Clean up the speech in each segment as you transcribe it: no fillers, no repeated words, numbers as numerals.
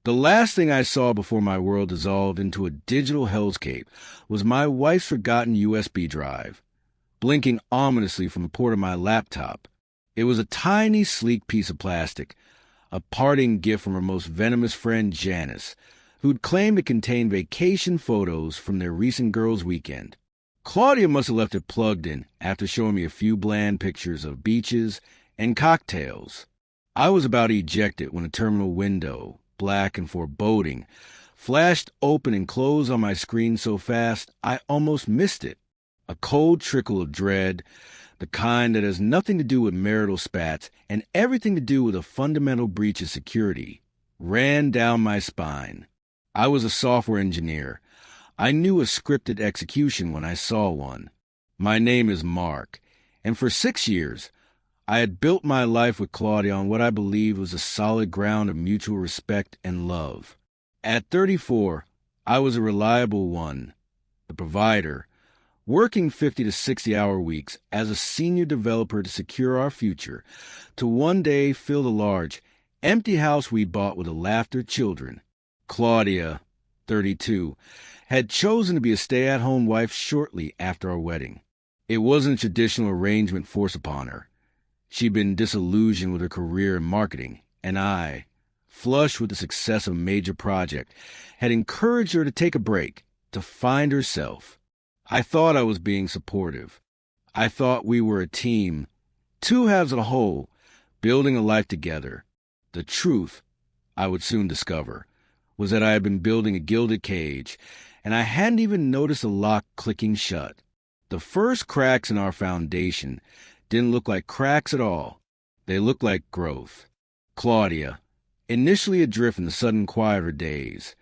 The last thing I saw before my world dissolved into a digital hellscape was my wife's forgotten USB drive, blinking ominously from the port of my laptop. It was a tiny, sleek piece of plastic, a parting gift from her most venomous friend, Janice, who'd claimed it contained vacation photos from their recent girls' weekend. Claudia must have left it plugged in after showing me a few bland pictures of beaches and cocktails. I was about to eject it when a terminal window, black and foreboding, flashed open and closed on my screen so fast I almost missed it. A cold trickle of dread, the kind that has nothing to do with marital spats and everything to do with a fundamental breach of security, ran down my spine. I was a software engineer. I knew a scripted execution when I saw one. My name is Mark, and for 6 years, I had built my life with Claudia on what I believed was a solid ground of mutual respect and love. At 34, I was a reliable one, the provider, working 50 to 60-hour weeks as a senior developer to secure our future, to one day fill the large, empty house we bought with the laughter children. Claudia, 32, had chosen to be a stay-at-home wife shortly after our wedding. It wasn't a traditional arrangement forced upon her. She'd been disillusioned with her career in marketing, and I, flush with the success of a major project, had encouraged her to take a break, to find herself. I thought I was being supportive. I thought we were a team, two halves of a whole, building a life together. The truth, I would soon discover, was that I had been building a gilded cage, and I hadn't even noticed the lock clicking shut. The first cracks in our foundation didn't look like cracks at all. They looked like growth. Claudia, initially adrift in the sudden quiet of her days,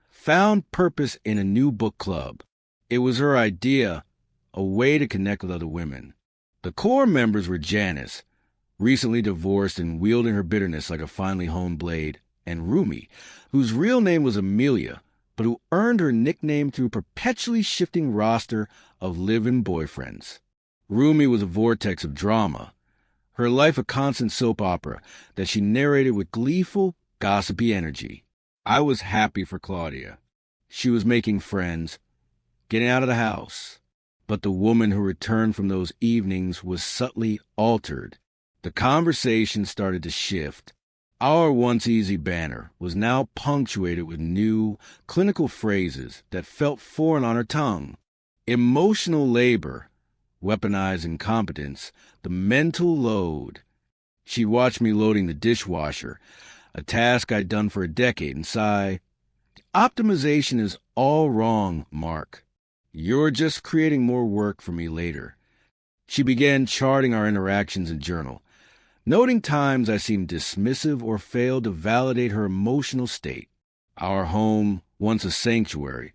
found purpose in a new book club. It was her idea, a way to connect with other women. The core members were Janice, recently divorced and wielding her bitterness like a finely honed blade, and Rumi, whose real name was Amelia, but who earned her nickname through a perpetually shifting roster of live-in boyfriends. Rumi was a vortex of drama, her life a constant soap opera that she narrated with gleeful, gossipy energy. I was happy for Claudia. She was making friends, getting out of the house. But the woman who returned from those evenings was subtly altered. The conversation started to shift. Our once easy banter was now punctuated with new, clinical phrases that felt foreign on her tongue. Emotional labor, weaponized incompetence, the mental load. She watched me loading the dishwasher, a task I'd done for a decade, and sigh, "Optimization is all wrong, Mark. You're just creating more work for me later." She began charting our interactions in journal, noting times I seemed dismissive or failed to validate her emotional state. Our home, once a sanctuary,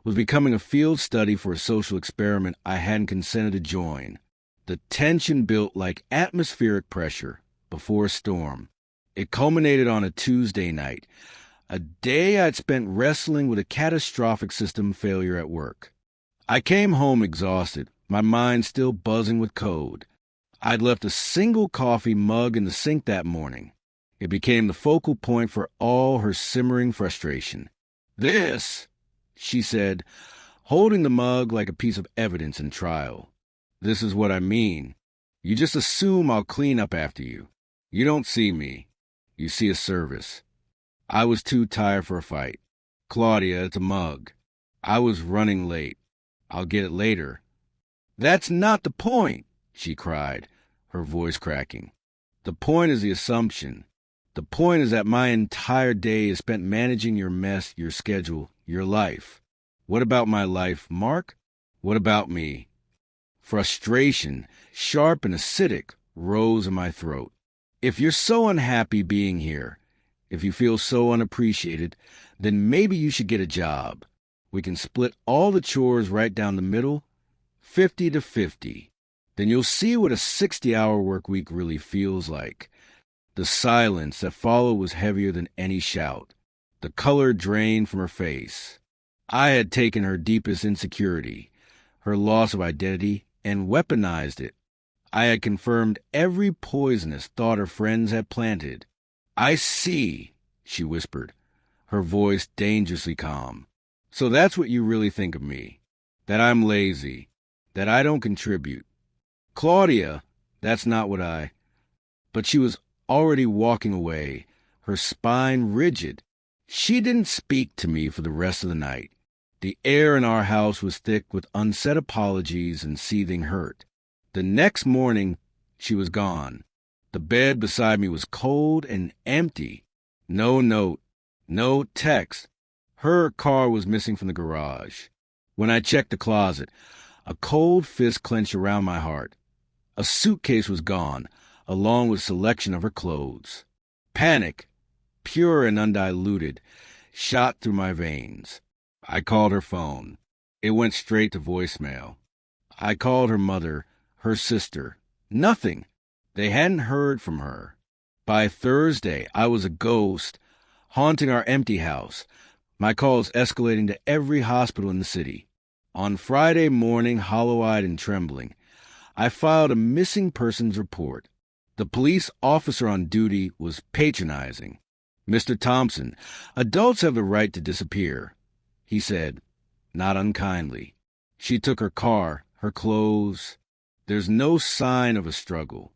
was becoming a field study for a social experiment I hadn't consented to join. The tension built like atmospheric pressure before a storm. It culminated on a Tuesday night, a day I'd spent wrestling with a catastrophic system failure at work. I came home exhausted, my mind still buzzing with code. I'd left a single coffee mug in the sink that morning. It became the focal point for all her simmering frustration. "This," she said, holding the mug like a piece of evidence in trial. "This is what I mean. You just assume I'll clean up after you. You don't see me. You see a service." I was too tired for a fight. "Claudia, it's a mug. I was running late. I'll get it later." "That's not the point," she cried, her voice cracking. "The point is the assumption. The point is that my entire day is spent managing your mess, your schedule, your life. What about my life, Mark? What about me?" Frustration, sharp and acidic, rose in my throat. "If you're so unhappy being here, if you feel so unappreciated, then maybe you should get a job. We can split all the chores right down the middle, 50 to 50. Then you'll see what a 60-hour work week really feels like." The silence that followed was heavier than any shout. The color drained from her face. I had taken her deepest insecurity, her loss of identity, and weaponized it. I had confirmed every poisonous thought her friends had planted. "I see," she whispered, her voice dangerously calm. "So that's what you really think of me? That I'm lazy? That I don't contribute?" "Claudia, that's not what I—" But she was already walking away, her spine rigid. She didn't speak to me for the rest of the night. The air in our house was thick with unsaid apologies and seething hurt. The next morning, she was gone. The bed beside me was cold and empty. No note, no text. Her car was missing from the garage. When I checked the closet, a cold fist clenched around my heart. A suitcase was gone, along with a selection of her clothes. Panic, pure and undiluted, shot through my veins. I called her phone. It went straight to voicemail. I called her mother, her sister. Nothing. They hadn't heard from her. By Thursday, I was a ghost, haunting our empty house, my calls escalating to every hospital in the city. On Friday morning, hollow-eyed and trembling, I filed a missing persons report. The police officer on duty was patronizing. "Mr. Thompson, adults have the right to disappear," he said, not unkindly. "She took her car, her clothes. There's no sign of a struggle.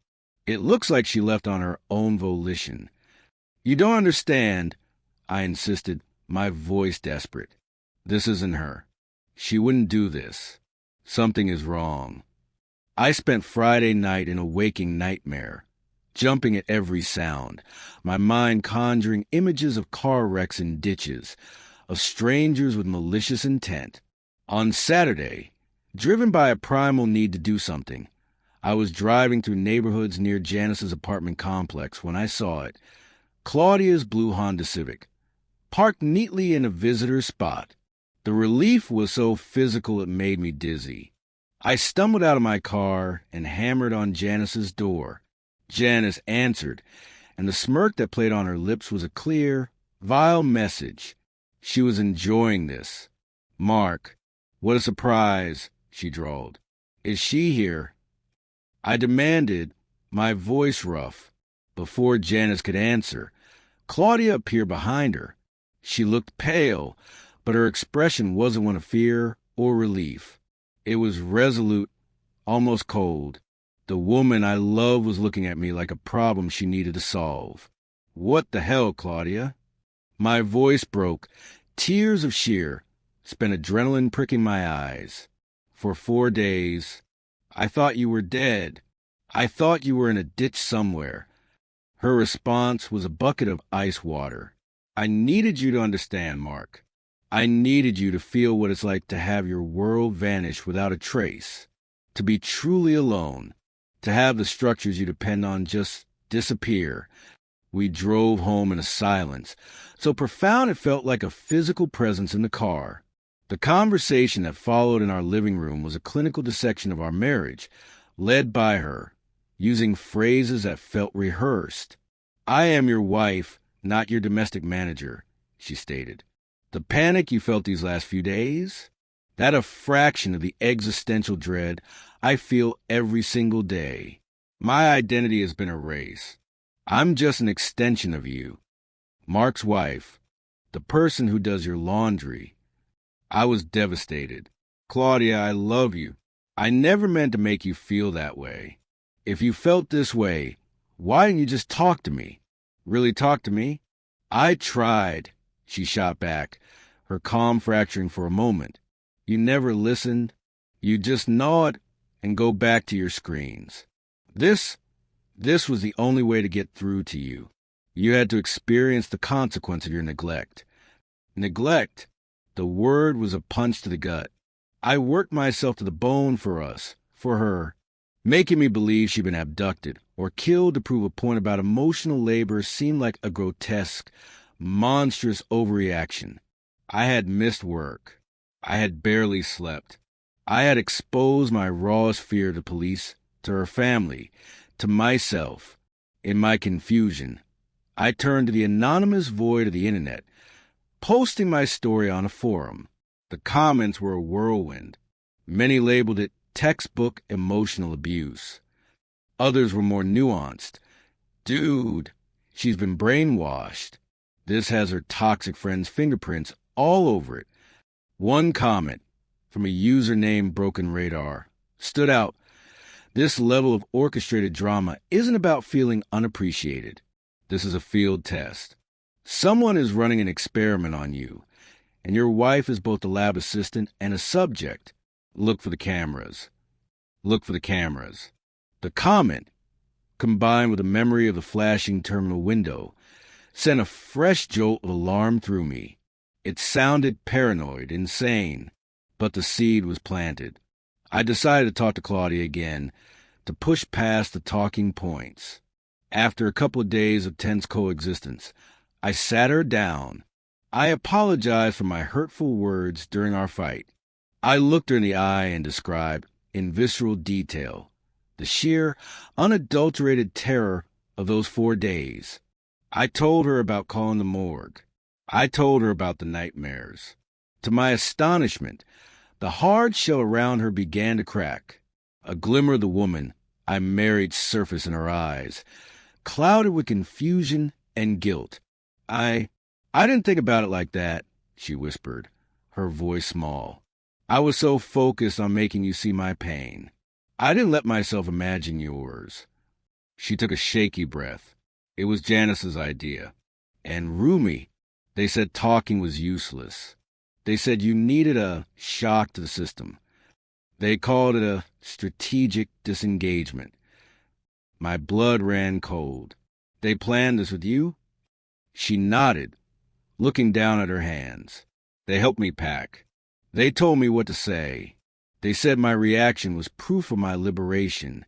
It looks like she left on her own volition." "You don't understand," I insisted, my voice desperate. "This isn't her. She wouldn't do this. Something is wrong." I spent Friday night in a waking nightmare, jumping at every sound, my mind conjuring images of car wrecks and ditches, of strangers with malicious intent. On Saturday, driven by a primal need to do something, I was driving through neighborhoods near Janice's apartment complex when I saw it, Claudia's blue Honda Civic, parked neatly in a visitor spot. The relief was so physical it made me dizzy. I stumbled out of my car and hammered on Janice's door. Janice answered, and the smirk that played on her lips was a clear, vile message. She was enjoying this. "Mark, what a surprise," she drawled. "Is she here?" I demanded, my voice rough. Before Janice could answer, Claudia appeared behind her. She looked pale, but her expression wasn't one of fear or relief. It was resolute, almost cold. The woman I loved was looking at me like a problem she needed to solve. "What the hell, Claudia?" My voice broke, tears of sheer, spent adrenaline pricking my eyes. "For 4 days, I thought you were dead. I thought you were in a ditch somewhere." Her response was a bucket of ice water. "I needed you to understand, Mark. I needed you to feel what it's like to have your world vanish without a trace, to be truly alone, to have the structures you depend on just disappear." We drove home in a silence, so profound it felt like a physical presence in the car. The conversation that followed in our living room was a clinical dissection of our marriage, led by her, using phrases that felt rehearsed. "I am your wife, not your domestic manager," she stated. "The panic you felt these last few days? That a fraction of the existential dread I feel every single day. My identity has been erased. I'm just an extension of you. Mark's wife, the person who does your laundry." I was devastated. "Claudia, I love you. I never meant to make you feel that way. If you felt this way, why didn't you just talk to me? Really talk to me?" "I tried," she shot back, her calm fracturing for a moment. "You never listened. You just nod and go back to your screens. This was the only way to get through to you. You had to experience the consequence of your neglect." Neglect. The word was a punch to the gut. I worked myself to the bone for us, for her, making me believe she'd been abducted or killed to prove a point about emotional labor seemed like a grotesque, monstrous overreaction. I had missed work. I had barely slept. I had exposed my rawest fear to police, to her family, to myself. In my confusion, I turned to the anonymous void of the internet, posting my story on a forum. The comments were a whirlwind. Many labeled it textbook emotional abuse. Others were more nuanced. "Dude, she's been brainwashed. This has her toxic friend's fingerprints all over it. One comment from a user named Broken Radar stood out. This level of orchestrated drama isn't about feeling unappreciated. This is a field test. Someone is running an experiment on you, and your wife is both a lab assistant and a subject. Look for the cameras. Look for the cameras. The comment, combined with a memory of the flashing terminal window, sent a fresh jolt of alarm through me. It sounded paranoid, insane, but the seed was planted. I decided to talk to Claudia again, to push past the talking points. After a couple of days of tense coexistence, I sat her down. I apologized for my hurtful words during our fight. I looked her in the eye and described, in visceral detail, the sheer, unadulterated terror of those 4 days. I told her about calling the morgue. I told her about the nightmares. To my astonishment, the hard shell around her began to crack. A glimmer of the woman I married surfaced in her eyes, clouded with confusion and guilt. I didn't think about it like that, she whispered, her voice small. I was so focused on making you see my pain. I didn't let myself imagine yours. She took a shaky breath. It was Janice's idea. And Rumi, they said talking was useless. They said you needed a shock to the system. They called it a strategic disengagement. My blood ran cold. They planned this with you? She nodded, looking down at her hands. They helped me pack. They told me what to say. They said my reaction was proof of my liberation.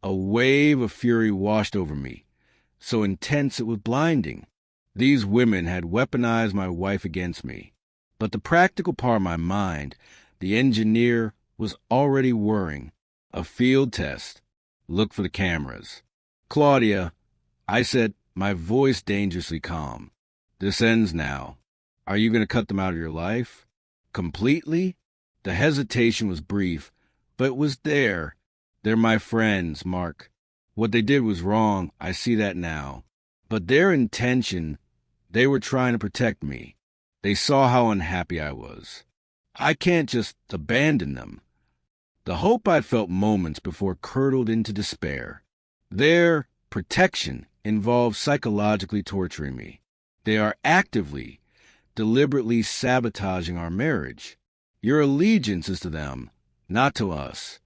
A wave of fury washed over me, so intense it was blinding. These women had weaponized my wife against me. But the practical part of my mind, the engineer, was already whirring. A field test. Look for the cameras. Claudia, I said, my voice dangerously calm. This ends now. Are you going to cut them out of your life? Completely? The hesitation was brief, but it was there. They're my friends, Mark. What they did was wrong. I see that now. But their intention, they were trying to protect me. They saw how unhappy I was. I can't just abandon them. The hope I'd felt moments before curdled into despair. Their protection involves psychologically torturing me. They are actively, deliberately sabotaging our marriage. Your allegiance is to them, not to us.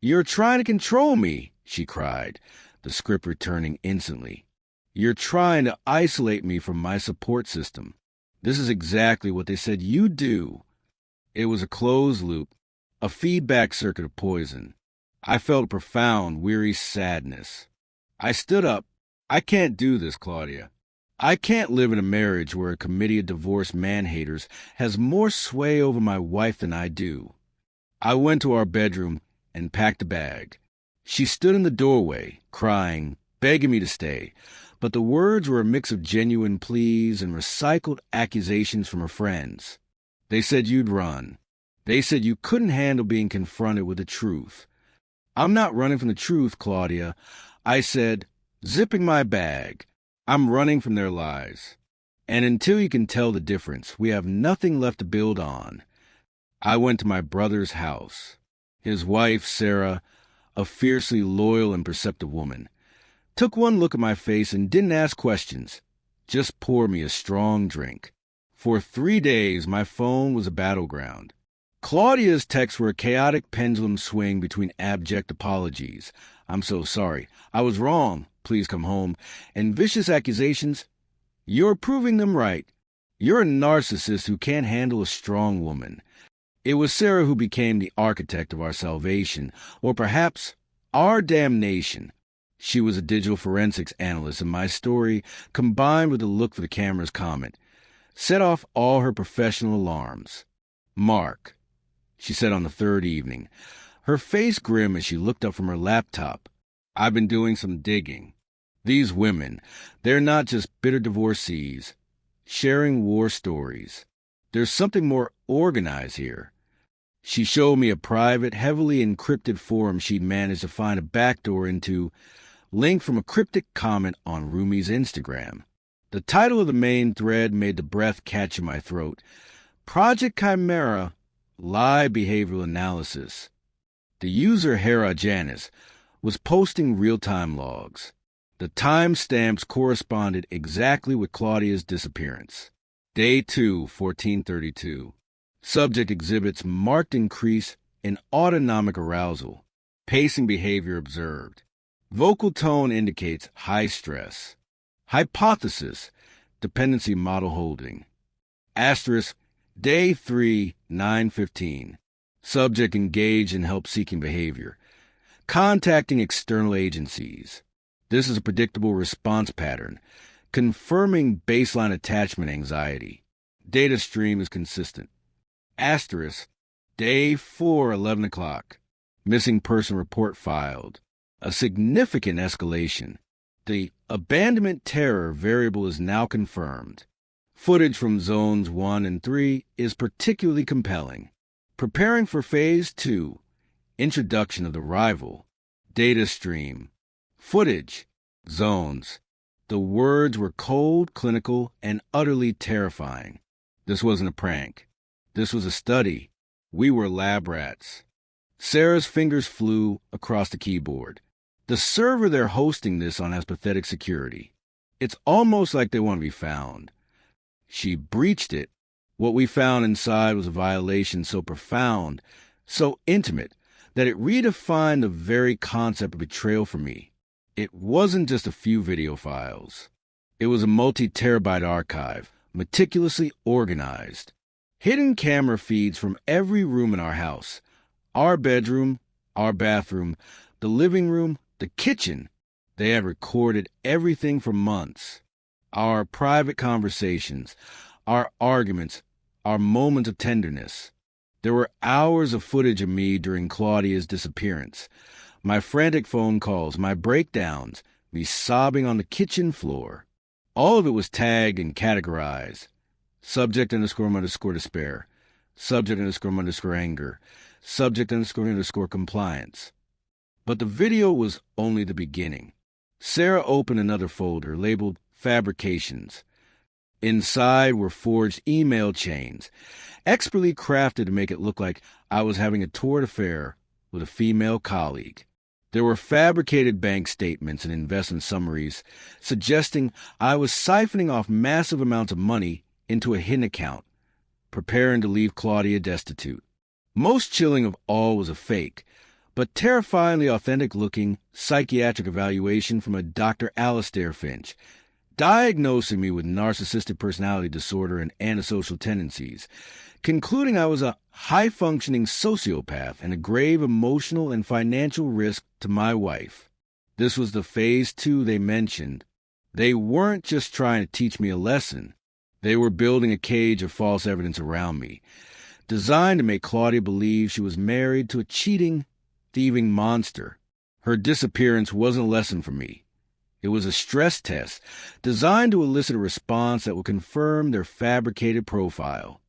You're trying to control me, she cried, the script returning instantly. You're trying to isolate me from my support system. This is exactly what they said you'd do. It was a closed loop, a feedback circuit of poison. I felt a profound, weary sadness. I stood up. I can't do this, Claudia. I can't live in a marriage where a committee of divorced man-haters has more sway over my wife than I do. I went to our bedroom and packed a bag. She stood in the doorway, crying, begging me to stay, but the words were a mix of genuine pleas and recycled accusations from her friends. They said you'd run. They said you couldn't handle being confronted with the truth. I'm not running from the truth, Claudia. I said, zipping my bag. I'm running from their lies. And until you can tell the difference, we have nothing left to build on. I went to my brother's house. His wife, Sarah, a fiercely loyal and perceptive woman, took one look at my face and didn't ask questions, just poured me a strong drink. For 3 days, my phone was a battleground. Claudia's texts were a chaotic pendulum swing between abject apologies. I'm so sorry. I was wrong. Please come home. And vicious accusations. You're proving them right. You're a narcissist who can't handle a strong woman. It was Sarah who became the architect of our salvation, or perhaps our damnation. She was a digital forensics analyst, and my story, combined with the look for the camera's comment, set off all her professional alarms. Mark, she said on the 3rd evening, her face grim as she looked up from her laptop. I've been doing some digging. These women, they're not just bitter divorcees, sharing war stories. There's something more organized here. She showed me a private, heavily encrypted forum she'd managed to find a backdoor into, linked from a cryptic comment on Rumi's Instagram. The title of the main thread made the breath catch in my throat. Project Chimera, Lie Behavioral Analysis. The user, Hera Janice, was posting real-time logs. The timestamps corresponded exactly with Claudia's disappearance. Day 2, 1432. Subject exhibits marked increase in autonomic arousal. Pacing behavior observed. Vocal tone indicates high stress. Hypothesis, dependency model holding. Asterisk, day 3, 9:15. Subject engaged in help-seeking behavior. Contacting external agencies. This is a predictable response pattern, confirming baseline attachment anxiety. Data stream is consistent. Asterisk, day 4, 11 o'clock. Missing person report filed. A significant escalation. The abandonment terror variable is now confirmed. Footage from zones 1 and 3 is particularly compelling. Preparing for phase 2. Introduction of the rival. Data stream. Footage. Zones. The words were cold, clinical, and utterly terrifying. This wasn't a prank. This was a study. We were lab rats. Sarah's fingers flew across the keyboard. The server they're hosting this on has pathetic security. It's almost like they want to be found. She breached it. What we found inside was a violation so profound, so intimate, that it redefined the very concept of betrayal for me. It wasn't just a few video files. It was a multi-terabyte archive, meticulously organized. Hidden camera feeds from every room in our house. Our bedroom, our bathroom, the living room, the kitchen. They had recorded everything for months. Our private conversations, our arguments, our moments of tenderness. There were hours of footage of me during Claudia's disappearance. My frantic phone calls, my breakdowns, me sobbing on the kitchen floor. All of it was tagged and categorized. Subject _ despair. Subject _ anger. Subject _ compliance. But the video was only the beginning. Sarah opened another folder labeled Fabrications. Inside were forged email chains, expertly crafted to make it look like I was having a torrid affair with a female colleague. There were fabricated bank statements and investment summaries suggesting I was siphoning off massive amounts of money into a hidden account, preparing to leave Claudia destitute. Most chilling of all was a fake, but terrifyingly authentic-looking psychiatric evaluation from a Dr. Alistair Finch, diagnosing me with narcissistic personality disorder and antisocial tendencies, concluding I was a high-functioning sociopath and a grave emotional and financial risk to my wife. This was the phase 2 they mentioned. They weren't just trying to teach me a lesson. They were building a cage of false evidence around me, designed to make Claudia believe she was married to a cheating, thieving monster. Her disappearance wasn't a lesson for me. It was a stress test designed to elicit a response that would confirm their fabricated profile.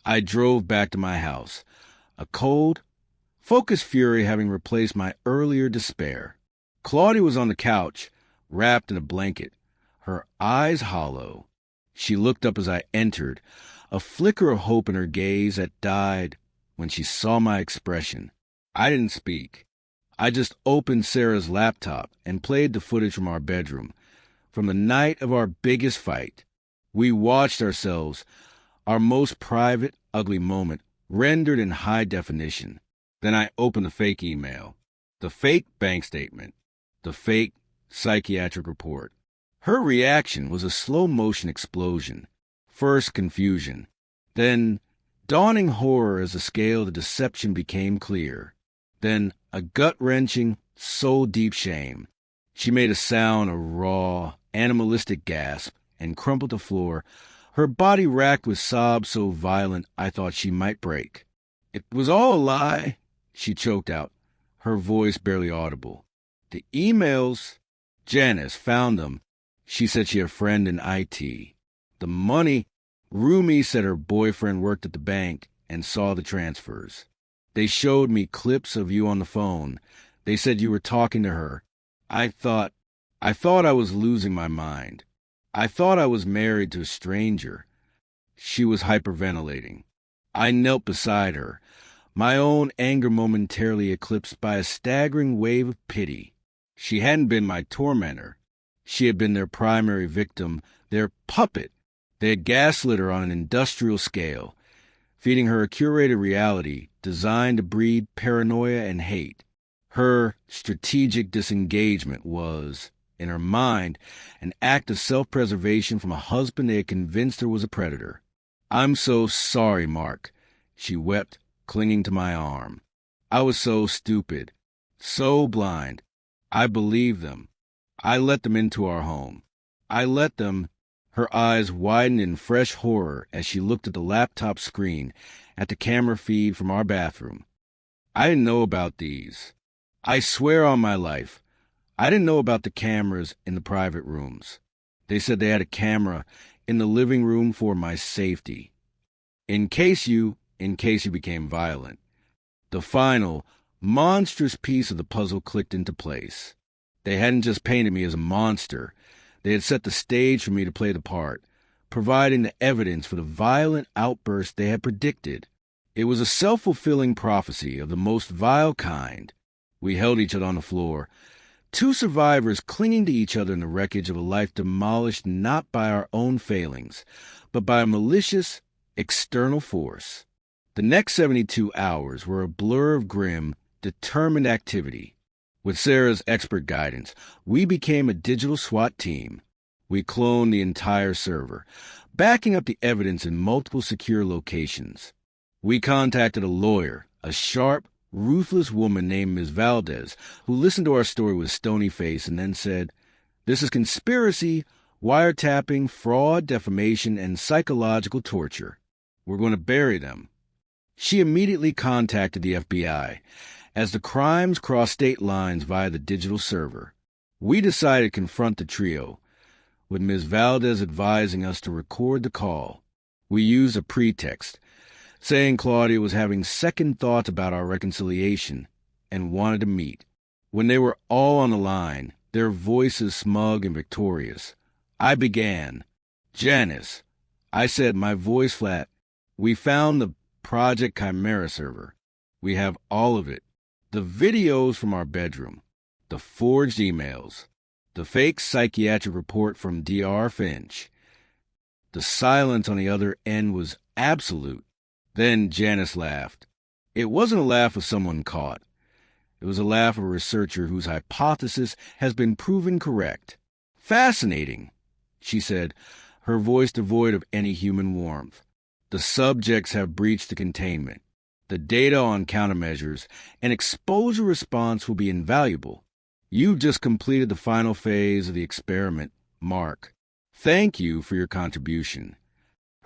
I drove back to my house, a cold, focused fury having replaced my earlier despair. Claudia was on the couch, wrapped in a blanket, her eyes hollow. She looked up as I entered, a flicker of hope in her gaze that died when she saw my expression. I didn't speak. I just opened Sarah's laptop and played the footage from our bedroom, from the night of our biggest fight. We watched ourselves, our most private, ugly moment, rendered in high definition. Then I opened the fake email, the fake bank statement, the fake psychiatric report. Her reaction was a slow-motion explosion. First confusion, then dawning horror as the scale of the deception became clear. Then a gut-wrenching, soul-deep shame. She made a sound, a raw, animalistic gasp, and crumpled to the floor, her body racked with sobs so violent I thought she might break. "It was all a lie," she choked out, her voice barely audible. "The emails, Janice found them. She said she had a friend in IT. The money, Rumi said her boyfriend worked at the bank and saw the transfers. They showed me clips of you on the phone. They said you were talking to her. I thought I was losing my mind. I thought I was married to a stranger. She was hyperventilating. I knelt beside her, my own anger momentarily eclipsed by a staggering wave of pity. She hadn't been my tormentor. She had been their primary victim, their puppet. They had gaslit her on an industrial scale, feeding her a curated reality designed to breed paranoia and hate. Her strategic disengagement was, in her mind, an act of self-preservation from a husband they had convinced her was a predator. "I'm so sorry, Mark," she wept, clinging to my arm. "I was so stupid, so blind. I believed them. I let them into our home. I let them—" Her eyes widened in fresh horror as she looked at the laptop screen, at the camera feed from our bathroom. "I didn't know about these. I swear on my life, I didn't know about the cameras in the private rooms. They said they had a camera in the living room for my safety. In case you became violent." The final, monstrous piece of the puzzle clicked into place. They hadn't just painted me as a monster. They had set the stage for me to play the part, providing the evidence for the violent outburst they had predicted. It was a self-fulfilling prophecy of the most vile kind. We held each other on the floor, two survivors clinging to each other in the wreckage of a life demolished not by our own failings, but by a malicious, external force. The next 72 hours were a blur of grim, determined activity. With Sarah's expert guidance, we became a digital SWAT team. We cloned the entire server, backing up the evidence in multiple secure locations. We contacted a lawyer, a sharp, ruthless woman named Ms. Valdez, who listened to our story with a stony face and then said, "This is conspiracy, wiretapping, fraud, defamation, and psychological torture. We're going to bury them." She immediately contacted the FBI, as the crimes crossed state lines via the digital server. We decided to confront the trio, with Ms. Valdez advising us to record the call. We used a pretext, saying Claudia was having second thoughts about our reconciliation and wanted to meet. When they were all on the line, their voices smug and victorious, I began, "Janice," I said, my voice flat, "we found the Project Chimera server. We have all of it. The videos from our bedroom, the forged emails, the fake psychiatric report from Dr. Finch." The silence on the other end was absolute. Then Janice laughed. It wasn't a laugh of someone caught. It was a laugh of a researcher whose hypothesis has been proven correct. "Fascinating," she said, her voice devoid of any human warmth. "The subjects have breached the containment. The data on countermeasures and exposure response will be invaluable. You've just completed the final phase of the experiment, Mark. Thank you for your contribution."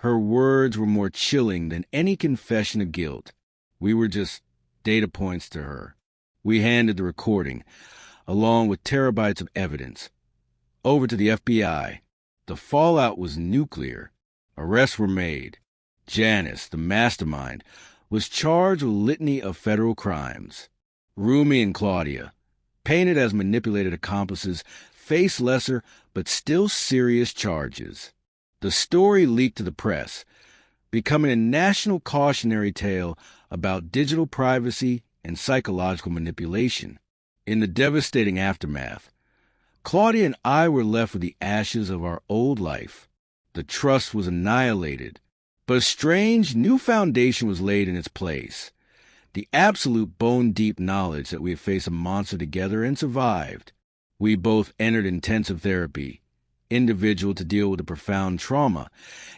Her words were more chilling than any confession of guilt. We were just data points to her. We handed the recording, along with terabytes of evidence, over to the FBI. The fallout was nuclear. Arrests were made. Janice, the mastermind, was charged with a litany of federal crimes. Rumi and Claudia, painted as manipulated accomplices, faced lesser but still serious charges. The story leaked to the press, becoming a national cautionary tale about digital privacy and psychological manipulation. In the devastating aftermath, Claudia and I were left with the ashes of our old life. The trust was annihilated, but a strange new foundation was laid in its place. The absolute bone-deep knowledge that we had faced a monster together and survived. We both entered intensive therapy, individual to deal with the profound trauma,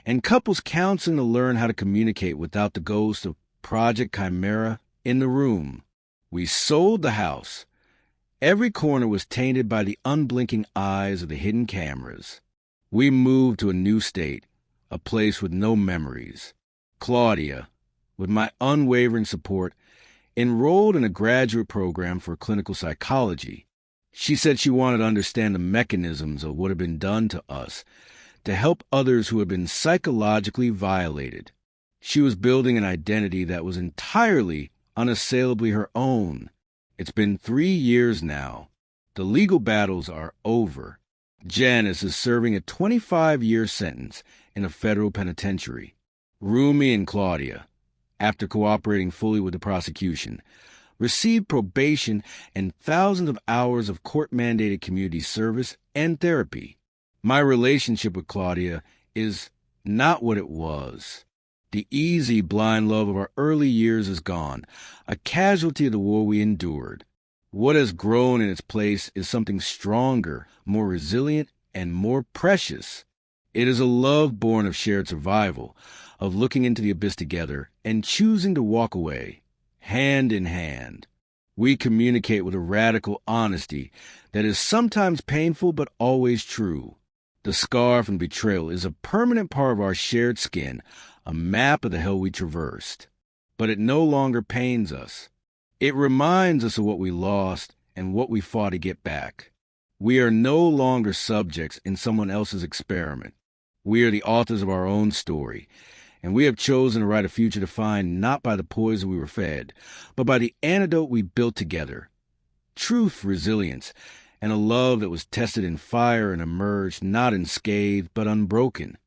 and couples counseling to learn how to communicate without the ghost of Project Chimera in the room. We sold the house. Every corner was tainted by the unblinking eyes of the hidden cameras. We moved to a new state, a place with no memories. Claudia, with my unwavering support, enrolled in a graduate program for clinical psychology. She said she wanted to understand the mechanisms of what had been done to us, to help others who had been psychologically violated. She was building an identity that was entirely, unassailably her own. It's been 3 years now. The legal battles are over. Janice is serving a 25-year sentence in a federal penitentiary. Rumi and Claudia, after cooperating fully with the prosecution, received probation and thousands of hours of court-mandated community service and therapy. My relationship with Claudia is not what it was. The easy, blind love of our early years is gone, a casualty of the war we endured. What has grown in its place is something stronger, more resilient, and more precious. It is a love born of shared survival, of looking into the abyss together and choosing to walk away, hand in hand. We communicate with a radical honesty that is sometimes painful but always true. The scar from betrayal is a permanent part of our shared skin, a map of the hell we traversed. But it no longer pains us. It reminds us of what we lost and what we fought to get back. We are no longer subjects in someone else's experiment. We are the authors of our own story, and we have chosen to write a future defined not by the poison we were fed, but by the antidote we built together. Truth, resilience, and a love that was tested in fire and emerged not unscathed but unbroken.